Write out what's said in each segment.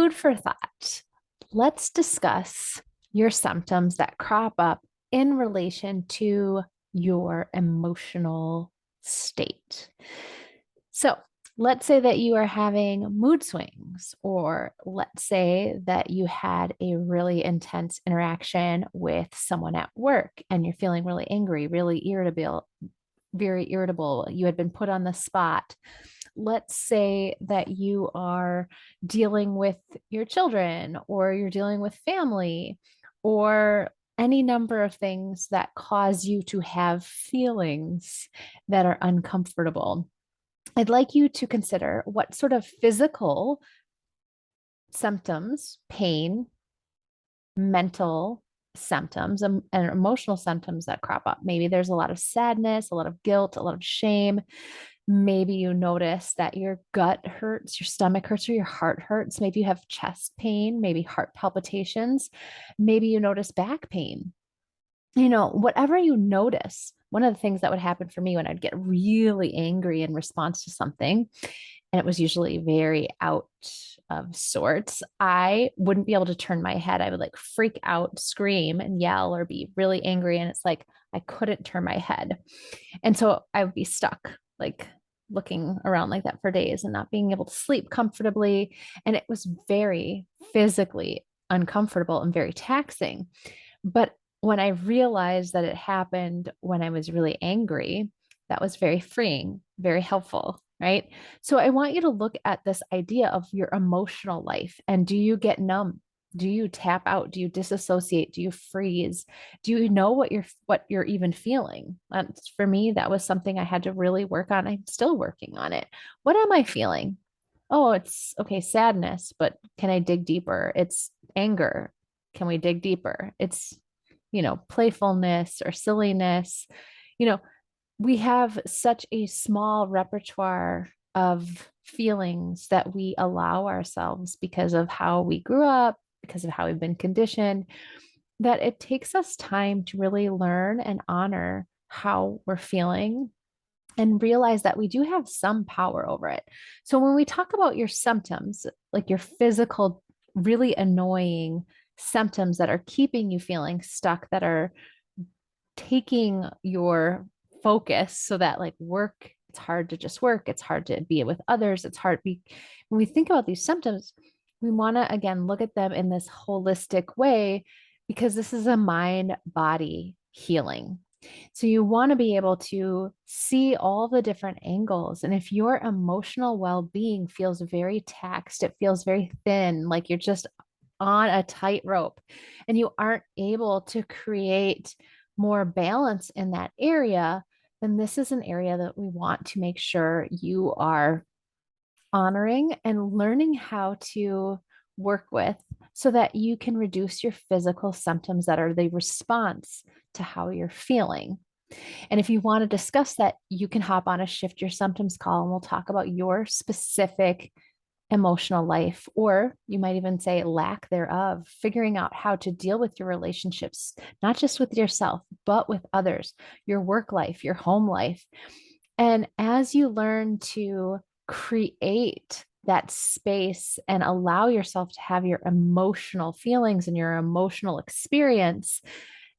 Food for thought. Let's discuss your symptoms that crop up in relation to your emotional state. So, let's say that you are having mood swings, or let's say that you had a really intense interaction with someone at work and you're feeling really angry, really irritable, very irritable. You had been put on the spot. Let's say that you are dealing with your children, or you're dealing with family, or any number of things that cause you to have feelings that are uncomfortable. I'd like you to consider what sort of physical symptoms, pain, mental symptoms, and emotional symptoms that crop up. Maybe there's a lot of sadness, a lot of guilt, a lot of shame. Maybe you notice that your gut hurts, your stomach hurts, or your heart hurts. Maybe you have chest pain, maybe heart palpitations. Maybe you notice back pain. Whatever you notice, one of the things that would happen for me when I'd get really angry in response to something, and it was usually very out of sorts, I wouldn't be able to turn my head. I would like freak out, scream, and yell, or be really angry. And it's like I couldn't turn my head. And so I would be stuck, like looking around like that for days and not being able to sleep comfortably. And it was very physically uncomfortable and very taxing. But when I realized that it happened when I was really angry, that was very freeing, very helpful, right? So I want you to look at this idea of your emotional life. And do you get numb? Do you tap out? Do you disassociate? Do you freeze? Do you know what you're even feeling? For me, that was something I had to really work on. I'm still working on it. What am I feeling? Oh, it's okay, sadness, but can I dig deeper? It's anger. Can we dig deeper? It's playfulness or silliness. You know, we have such a small repertoire of feelings that we allow ourselves because of how we grew up, because of how we've been conditioned, that it takes us time to really learn and honor how we're feeling and realize that we do have some power over it. So when we talk about your symptoms, like your physical, really annoying symptoms that are keeping you feeling stuck, that are taking your focus, so that like work, it's hard to just work, it's hard to be with others, it's hard when we think about these symptoms, we want to again look at them in this holistic way, because this is a mind body healing. So you want to be able to see all the different angles. And if your emotional well-being feels very taxed, it feels very thin, like you're just on a tightrope, and you aren't able to create more balance in that area, then this is an area that we want to make sure you are honoring and learning how to work with, so that you can reduce your physical symptoms that are the response to how you're feeling. And if you want to discuss that, you can hop on a Shift Your Symptoms call and we'll talk about your specific emotional life, or you might even say lack thereof, figuring out how to deal with your relationships, not just with yourself, but with others, your work life, your home life. And as you learn to create that space and allow yourself to have your emotional feelings and your emotional experience,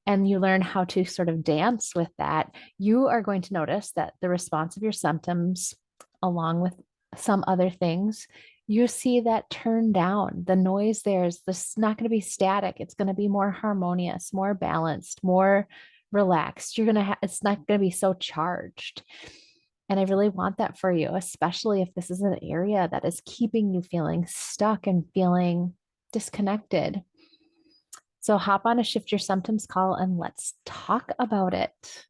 and you learn how to sort of dance with that, you are going to notice that the response of your symptoms, along with some other things, you see that turn down. The noise there is this not going to be static. It's going to be more harmonious, more balanced, more relaxed. It's not going to be so charged. And I really want that for you, especially if this is an area that is keeping you feeling stuck and feeling disconnected. So hop on a Shift Your Symptoms call and let's talk about it.